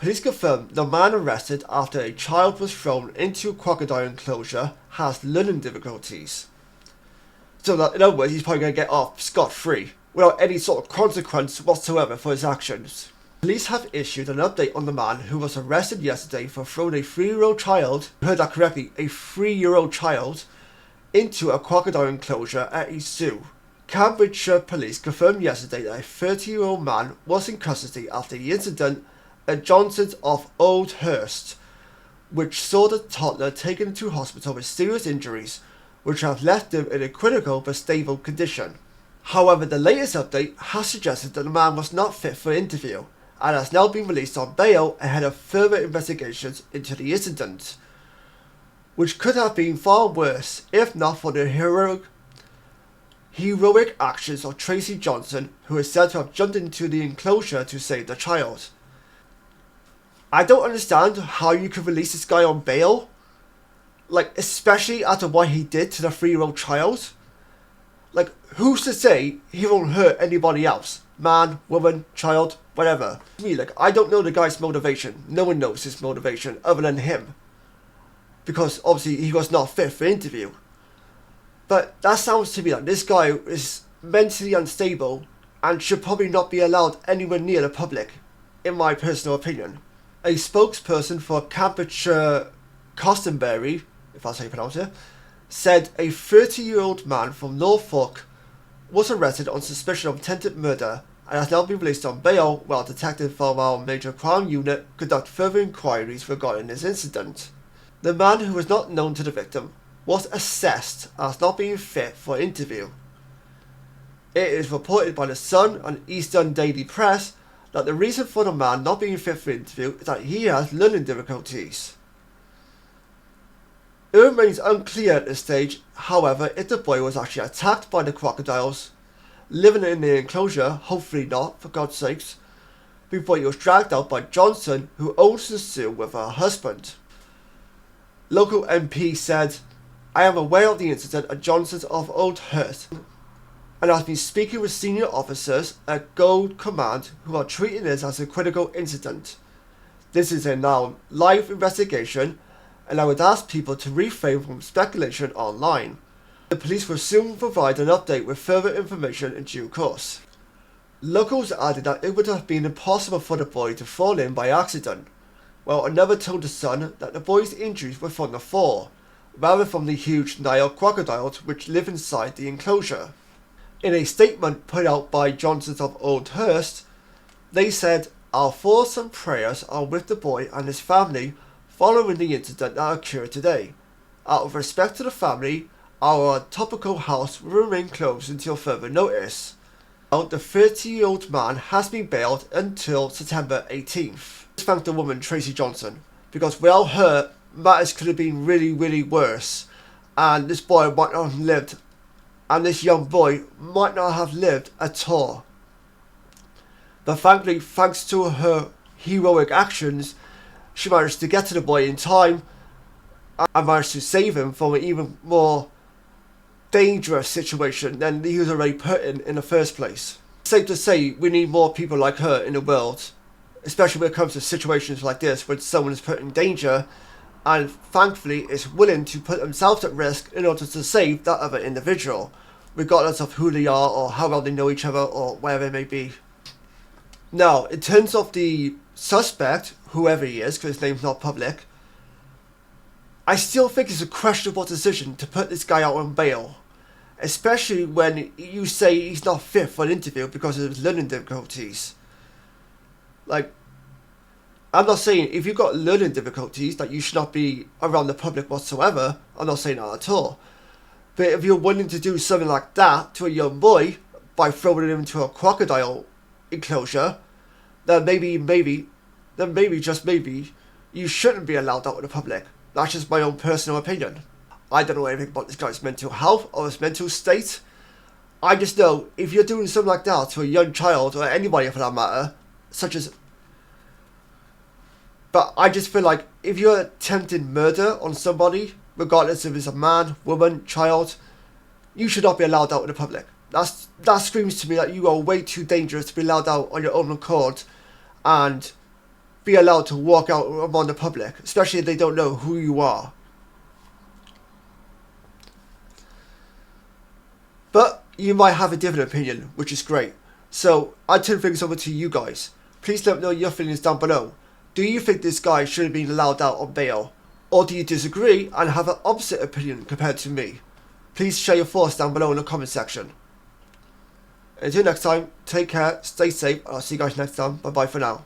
Police confirm the man arrested after a child was thrown into a crocodile enclosure has learning difficulties. So that, in other words, he's probably going to get off scot-free, without any sort of consequence whatsoever for his actions. Police have issued an update on the man who was arrested yesterday for throwing a 3-year-old child, you heard that correctly, a 3-year-old child, into a crocodile enclosure at a zoo. Cambridgeshire Police confirmed yesterday that a 30-year-old man was in custody after the incident at Johnson's of Old Hurst, which saw the toddler taken to hospital with serious injuries, which have left him in a critical but stable condition. However, the latest update has suggested that the man was not fit for interview, and has now been released on bail ahead of further investigations into the incident, which could have been far worse if not for the heroic actions of Tracy Johnson, who is said to have jumped into the enclosure to save the child. I don't understand how you could release this guy on bail, like, especially after what he did to the 3-year-old child. Like, who's to say he won't hurt anybody else? Man, woman, child, whatever. Me, like, I don't know the guy's motivation. No one knows his motivation other than him, because obviously he was not fit for interview. But that sounds to me like this guy is mentally unstable and should probably not be allowed anywhere near the public, in my personal opinion. A spokesperson for Cambridgeshire Costonbury, if that's how you pronounce it, said a 30-year-old man from Norfolk was arrested on suspicion of attempted murder and has now been released on bail while detectives from our Major Crime Unit conduct further inquiries regarding this incident. The man, who was not known to the victim, was assessed as not being fit for interview. It is reported by the Sun and Eastern Daily Press that the reason for the man not being fit for interview is that he has learning difficulties. It remains unclear at this stage, however, if the boy was actually attacked by the crocodiles, living in the enclosure, hopefully not, for God's sakes, before he was dragged out by Johnson, who owns the zoo, with her husband. Local MP said, "I am aware of the incident at Johnson's of Old Hurst, and I've been speaking with senior officers at Gold Command who are treating this as a critical incident. This is a now live investigation, and I would ask people to refrain from speculation online. The police will soon provide an update with further information in due course." Locals added that it would have been impossible for the boy to fall in by accident, while another told the Sun that the boy's injuries were from the fall, rather from the huge Nile crocodiles which live inside the enclosure. In a statement put out by Johnson's of Old Hurst, they said, "Our thoughts and prayers are with the boy and his family following the incident that occurred today. Out of respect to the family, our topical house will remain closed until further notice." Now, the 30-year-old man has been bailed until September 18th. Let's thank the woman, Tracy Johnson, because without her, matters could have been really, really worse, and this boy might not have lived, and this young boy might not have lived at all. But thankfully, thanks to her heroic actions, she managed to get to the boy in time and managed to save him from an even more dangerous situation than he was already put in the first place. Safe to say, we need more people like her in the world, especially when it comes to situations like this when someone is put in danger and thankfully is willing to put themselves at risk in order to save that other individual, regardless of who they are or how well they know each other or whatever it may be. Now, in terms of the suspect, whoever he is, because his name's not public, I still think it's a questionable decision to put this guy out on bail, especially when you say he's not fit for an interview because of his learning difficulties. Like, I'm not saying if you've got learning difficulties that you should not be around the public whatsoever. I'm not saying that at all. But if you're willing to do something like that to a young boy by throwing him into a crocodile enclosure, then maybe, just maybe, you shouldn't be allowed out in the public. That's just my own personal opinion. I don't know anything about this guy's mental health or his mental state. I just know if you're doing something like that to a young child, or anybody for that matter, such as... But I just feel like if you're attempting murder on somebody, regardless if it's a man, woman, child, you should not be allowed out in the public. That screams to me that you are way too dangerous to be allowed out on your own accord and be allowed to walk out among the public, especially if they don't know who you are. But you might have a different opinion, which is great. So I turn things over to you guys. Please let me know your feelings down below. Do you think this guy should have been allowed out on bail? Or do you disagree and have an opposite opinion compared to me? Please share your thoughts down below in the comment section. Until next time, take care, stay safe, and I'll see you guys next time. Bye bye for now.